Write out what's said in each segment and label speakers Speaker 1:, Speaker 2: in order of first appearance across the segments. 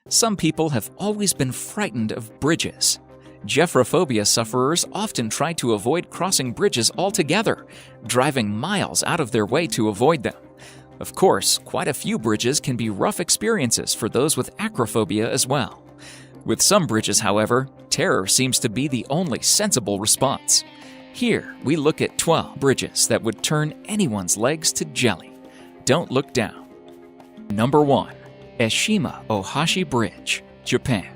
Speaker 1: Some people have always been frightened of bridges. Gephyrophobia sufferers often try to avoid crossing bridges altogether, driving miles out of their way to avoid them. Of course, quite a few bridges can be rough experiences for those with acrophobia as well. With some bridges, however, terror seems to be the only sensible response. Here, we look at 12 bridges that would turn anyone's legs to jelly. Don't look down. Number 1. Eshima Ohashi Bridge, Japan.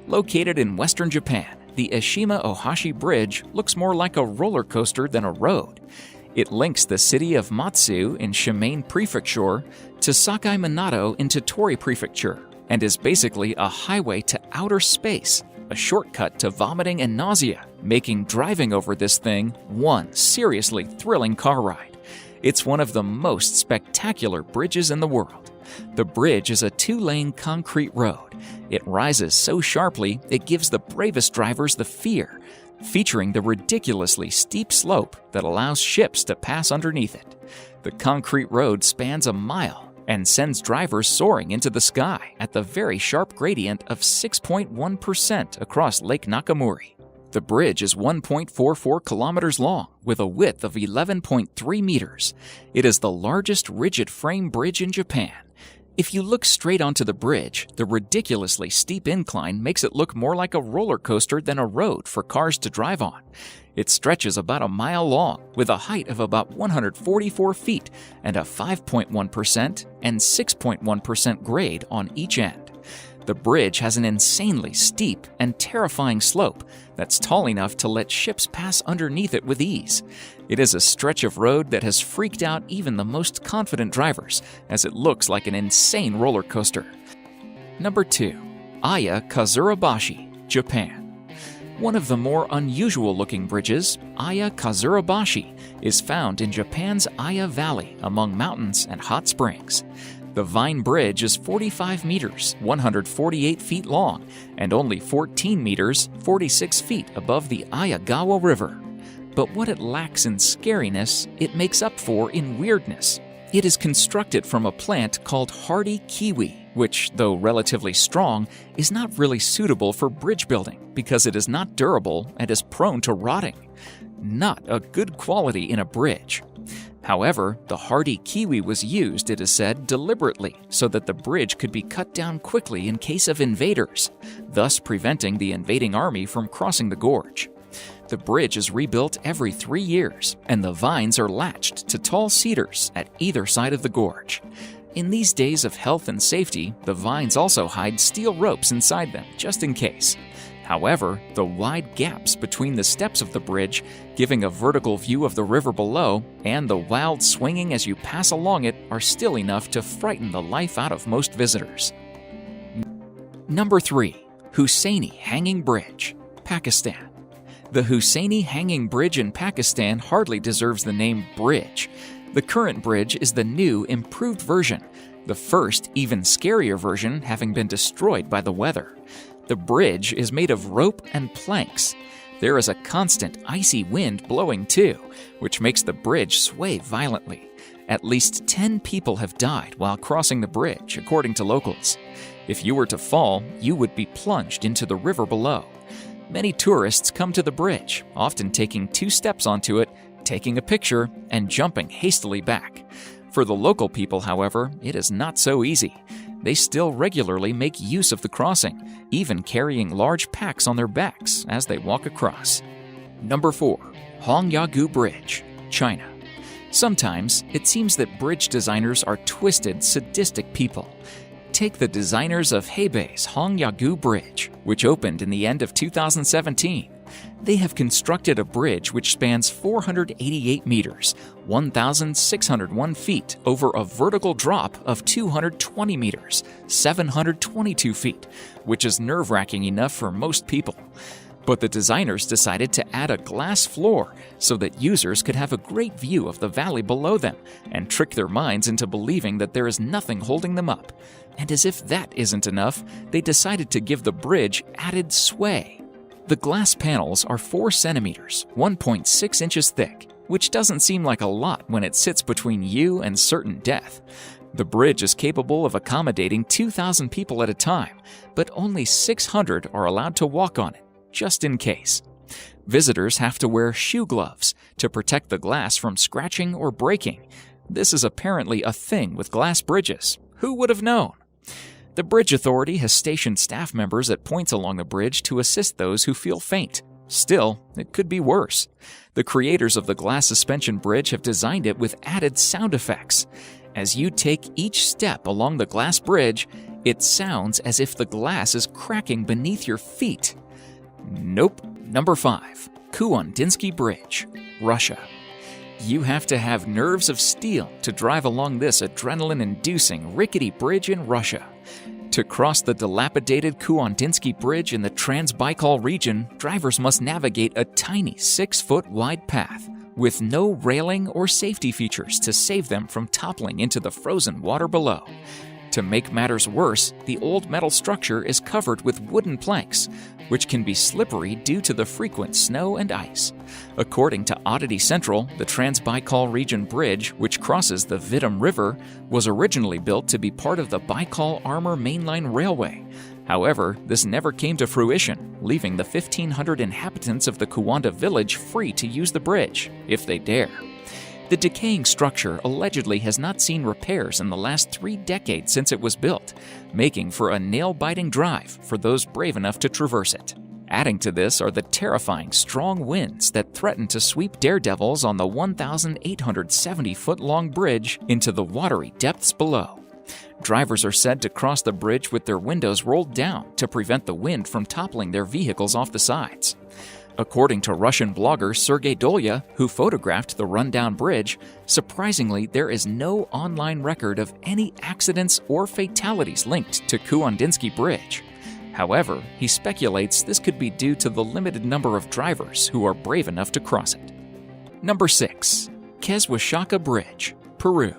Speaker 1: Located in western Japan, the Eshima Ohashi Bridge looks more like a roller coaster than a road. It links the city of Matsu in Shimane Prefecture to Sakai Minato in Tottori Prefecture, and is basically a highway to outer space, a shortcut to vomiting and nausea, making driving over this thing one seriously thrilling car ride. It's one of the most spectacular bridges in the world. The bridge is a 2-lane concrete road. It rises so sharply it gives the bravest drivers the fear, featuring the ridiculously steep slope that allows ships to pass underneath it. The concrete road spans a mile and sends drivers soaring into the sky at the very sharp gradient of 6.1% across Lake Nakamura. The bridge is 1.44 kilometers long with a width of 11.3 meters. It is the largest rigid-frame bridge in Japan. If you look straight onto the bridge, the ridiculously steep incline makes it look more like a roller coaster than a road for cars to drive on. It stretches about a mile long, with a height of about 144 feet and a 5.1% and 6.1% grade on each end. The bridge has an insanely steep and terrifying slope that's tall enough to let ships pass underneath it with ease. It is a stretch of road that has freaked out even the most confident drivers, as it looks like an insane roller coaster. Number 2. Aya Kazurabashi, Japan. One of the more unusual-looking bridges, Aya Kazurabashi, is found in Japan's Aya Valley among mountains and hot springs. The Vine Bridge is 45 meters, 148 feet long, and only 14 meters, 46 feet above the Ayagawa River. But what it lacks in scariness, it makes up for in weirdness. It is constructed from a plant called hardy kiwi, which, though relatively strong, is not really suitable for bridge building because it is not durable and is prone to rotting. Not a good quality in a bridge. However, the hardy kiwi was used, it is said, deliberately so that the bridge could be cut down quickly in case of invaders, thus preventing the invading army from crossing the gorge. The bridge is rebuilt every 3 years, and the vines are latched to tall cedars at either side of the gorge. In these days of health and safety, the vines also hide steel ropes inside them, just in case. However, the wide gaps between the steps of the bridge, giving a vertical view of the river below, and the wild swinging as you pass along it are still enough to frighten the life out of most visitors. Number 3. Hussaini Hanging Bridge, Pakistan. The Hussaini Hanging Bridge in Pakistan hardly deserves the name bridge. The current bridge is the new, improved version, the first, even scarier version having been destroyed by the weather. The bridge is made of rope and planks. There is a constant icy wind blowing too, which makes the bridge sway violently. At least 10 people have died while crossing the bridge, according to locals. If you were to fall, you would be plunged into the river below. Many tourists come to the bridge, often taking 2 steps onto it, taking a picture, and jumping hastily back. For the local people, however, it is not so easy. They still regularly make use of the crossing, even carrying large packs on their backs as they walk across. Number 4. Hongyagu Bridge, China. Sometimes it seems that bridge designers are twisted, sadistic people. Take the designers of Heibei's Hongyagu Bridge, which opened in the end of 2017. They have constructed a bridge which spans 488 meters, 1,601 feet, over a vertical drop of 220 meters, 722 feet, which is nerve-wracking enough for most people. But the designers decided to add a glass floor so that users could have a great view of the valley below them and trick their minds into believing that there is nothing holding them up. And as if that isn't enough, they decided to give the bridge added sway. The glass panels are 4 centimeters, 1.6 inches thick, which doesn't seem like a lot when it sits between you and certain death. The bridge is capable of accommodating 2,000 people at a time, but only 600 are allowed to walk on it, just in case. Visitors have to wear shoe gloves to protect the glass from scratching or breaking. This is apparently a thing with glass bridges. Who would have known? The Bridge Authority has stationed staff members at points along the bridge to assist those who feel faint. Still, it could be worse. The creators of the glass suspension bridge have designed it with added sound effects. As you take each step along the glass bridge, it sounds as if the glass is cracking beneath your feet. Nope. Number 5. Kuandinsky Bridge, Russia. You have to have nerves of steel to drive along this adrenaline-inducing, rickety bridge in Russia. To cross the dilapidated Kuandinsky Bridge in the Trans-Baikal region, drivers must navigate a tiny 6-foot wide path with no railing or safety features to save them from toppling into the frozen water below. To make matters worse, the old metal structure is covered with wooden planks, which can be slippery due to the frequent snow and ice. According to Oddity Central, the Trans-Baikal Region Bridge, which crosses the Vidym River, was originally built to be part of the Baikal-Amur Mainline Railway. However, this never came to fruition, leaving the 1,500 inhabitants of the Kuwanda village free to use the bridge, if they dare. The decaying structure allegedly has not seen repairs in the last 3 decades since it was built, making for a nail-biting drive for those brave enough to traverse it. Adding to this are the terrifying strong winds that threaten to sweep daredevils on the 1,870-foot-long bridge into the watery depths below. Drivers are said to cross the bridge with their windows rolled down to prevent the wind from toppling their vehicles off the sides. According to Russian blogger Sergei Dolya, who photographed the rundown bridge, surprisingly, there is no online record of any accidents or fatalities linked to Kuandinsky Bridge. However, he speculates this could be due to the limited number of drivers who are brave enough to cross it. Number 6. Quetzalcoatl Bridge, Peru.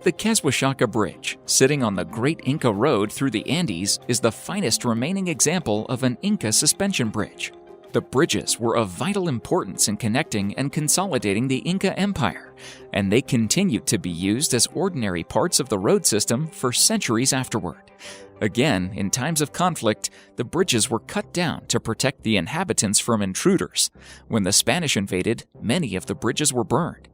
Speaker 1: The Quetzalcoatl Bridge, sitting on the Great Inca Road through the Andes, is the finest remaining example of an Inca suspension bridge. The bridges were of vital importance in connecting and consolidating the Inca Empire, and they continued to be used as ordinary parts of the road system for centuries afterward. Again, in times of conflict, the bridges were cut down to protect the inhabitants from intruders. When the Spanish invaded, many of the bridges were burned.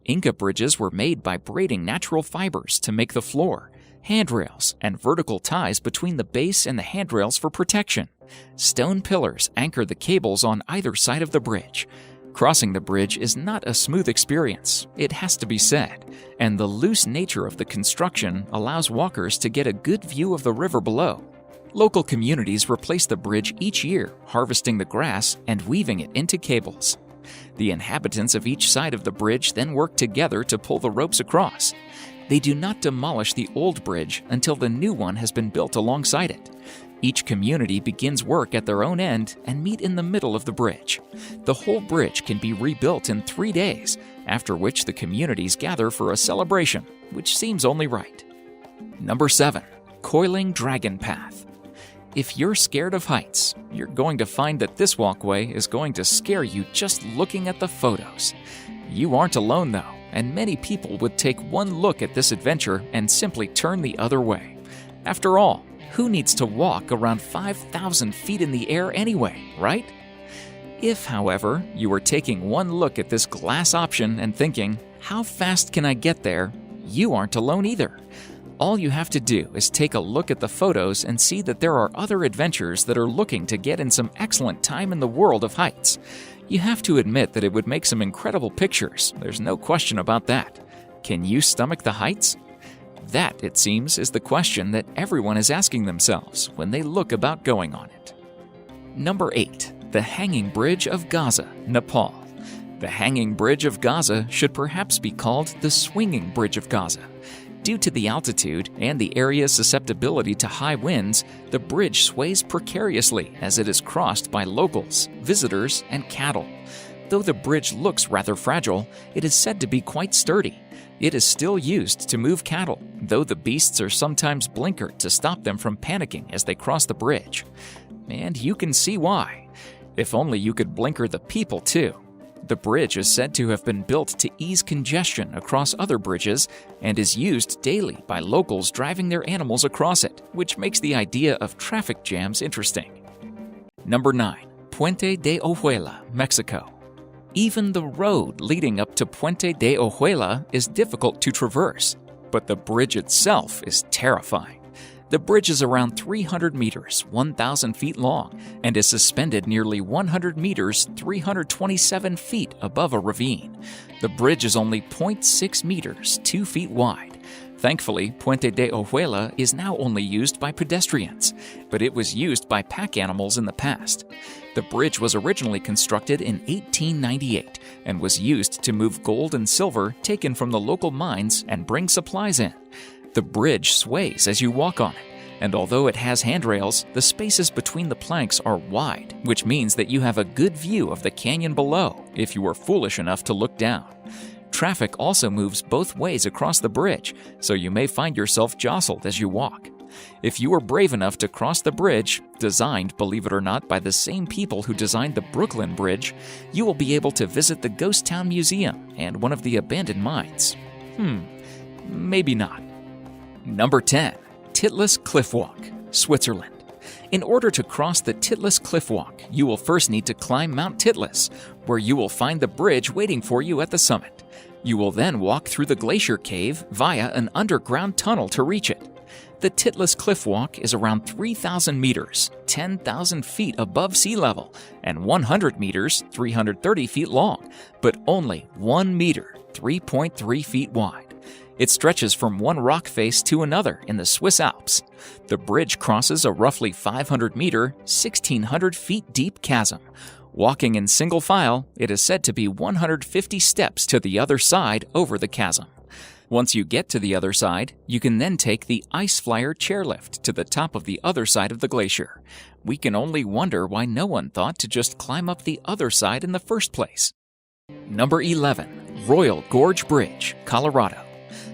Speaker 1: Inca bridges were made by braiding natural fibers to make the floor, handrails, and vertical ties between the base and the handrails for protection. Stone pillars anchor the cables on either side of the bridge. Crossing the bridge is not a smooth experience, it has to be said, and the loose nature of the construction allows walkers to get a good view of the river below. Local communities replace the bridge each year, harvesting the grass and weaving it into cables. The inhabitants of each side of the bridge then work together to pull the ropes across. They do not demolish the old bridge until the new one has been built alongside it. Each community begins work at their own end and meet in the middle of the bridge. The whole bridge can be rebuilt in 3 days, after which the communities gather for a celebration, which seems only right. Number 7. Coiling Dragon Path. If you're scared of heights, you're going to find that this walkway is going to scare you just looking at the photos. You aren't alone though, and many people would take one look at this adventure and simply turn the other way. After all, who needs to walk around 5,000 feet in the air anyway, right? If, however, you are taking one look at this glass option and thinking, how fast can I get there? You aren't alone either. All you have to do is take a look at the photos and see that there are other adventurers that are looking to get in some excellent time in the world of heights. You have to admit that it would make some incredible pictures, there's no question about that. Can you stomach the heights? That, it seems, is the question that everyone is asking themselves when they look about going on it. Number 8. The Hanging Bridge of Gaza, Nepal. The Hanging Bridge of Gaza should perhaps be called the Swinging Bridge of Gaza. Due to the altitude and the area's susceptibility to high winds, the bridge sways precariously as it is crossed by locals, visitors, and cattle. Though the bridge looks rather fragile, it is said to be quite sturdy. It is still used to move cattle, though the beasts are sometimes blinkered to stop them from panicking as they cross the bridge. And you can see why. If only you could blinker the people too. The bridge is said to have been built to ease congestion across other bridges and is used daily by locals driving their animals across it, which makes the idea of traffic jams interesting. Number 9. Puente de Ojuela, Mexico. Even the road leading up to Puente de Ojuela is difficult to traverse, but the bridge itself is terrifying. The bridge is around 300 meters, 1,000 feet long, and is suspended nearly 100 meters, 327 feet above a ravine. The bridge is only 0.6 meters, 2 feet wide. Thankfully, Puente de Ojuela is now only used by pedestrians, but it was used by pack animals in the past. The bridge was originally constructed in 1898 and was used to move gold and silver taken from the local mines and bring supplies in. The bridge sways as you walk on it, and although it has handrails, the spaces between the planks are wide, which means that you have a good view of the canyon below if you are foolish enough to look down. Traffic also moves both ways across the bridge, so you may find yourself jostled as you walk. If you are brave enough to cross the bridge, designed, believe it or not, by the same people who designed the Brooklyn Bridge, you will be able to visit the Ghost Town Museum and one of the abandoned mines. Maybe not. Number 10. Titlis Cliffwalk, Switzerland. In order to cross the Titlis Cliffwalk, you will first need to climb Mount Titlis, where you will find the bridge waiting for you at the summit. You will then walk through the glacier cave via an underground tunnel to reach it. The Titlis Cliffwalk is around 3,000 meters, 10,000 feet above sea level, and 100 meters, 330 feet long, but only 1 meter, 3.3 feet wide. It stretches from one rock face to another in the Swiss Alps. The bridge crosses a roughly 500-meter, 1,600 feet deep chasm. Walking in single file, it is said to be 150 steps to the other side over the chasm. Once you get to the other side, you can then take the Ice Flyer chairlift to the top of the other side of the glacier. We can only wonder why no one thought to just climb up the other side in the first place. Number 11. Royal Gorge Bridge, Colorado.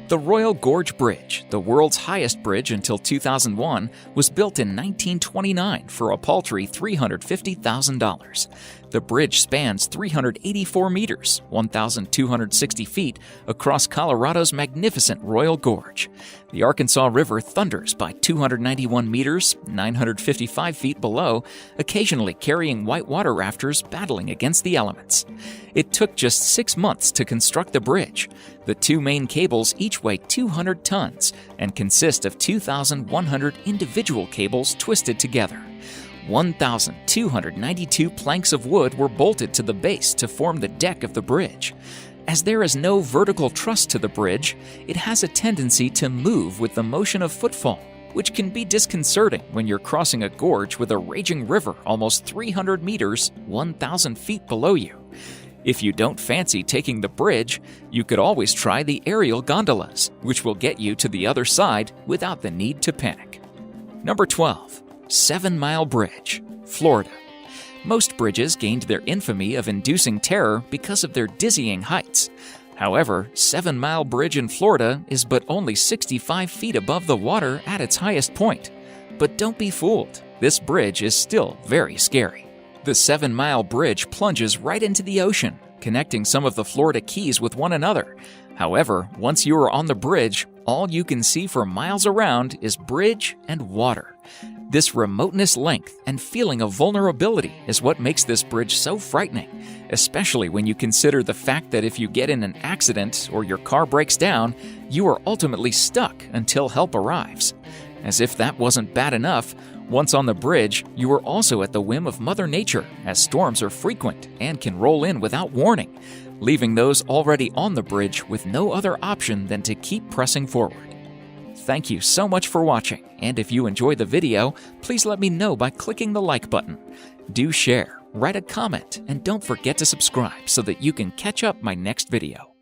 Speaker 1: The Royal Gorge Bridge, the world's highest bridge until 2001, was built in 1929 for a paltry $350,000. The bridge spans 384 meters, 1,260 feet, across Colorado's magnificent Royal Gorge. The Arkansas River thunders by 291 meters, 955 feet below, occasionally carrying whitewater rafters battling against the elements. It took just 6 months to construct the bridge. The two main cables each weigh 200 tons and consist of 2,100 individual cables twisted together. 1,292 planks of wood were bolted to the base to form the deck of the bridge. As there is no vertical truss to the bridge, it has a tendency to move with the motion of footfall, which can be disconcerting when you're crossing a gorge with a raging river almost 300 meters, 1,000 feet below you. If you don't fancy taking the bridge, you could always try the aerial gondolas, which will get you to the other side without the need to panic. Number 12. 7 Mile Bridge, Florida. Most bridges gained their infamy of inducing terror because of their dizzying heights. However, 7 Mile Bridge in Florida is but only 65 feet above the water at its highest point. But don't be fooled, this bridge is still very scary. The 7 Mile Bridge plunges right into the ocean, connecting some of the Florida Keys with one another. However, once you are on the bridge, all you can see for miles around is bridge and water. This remoteness, length, and feeling of vulnerability is what makes this bridge so frightening, especially when you consider the fact that if you get in an accident or your car breaks down, you are ultimately stuck until help arrives. As if that wasn't bad enough, once on the bridge, you are also at the whim of Mother Nature, as storms are frequent and can roll in without warning, leaving those already on the bridge with no other option than to keep pressing forward. Thank you so much for watching, and if you enjoyed the video, please let me know by clicking the like button. Do share, write a comment, and don't forget to subscribe so that you can catch up my next video.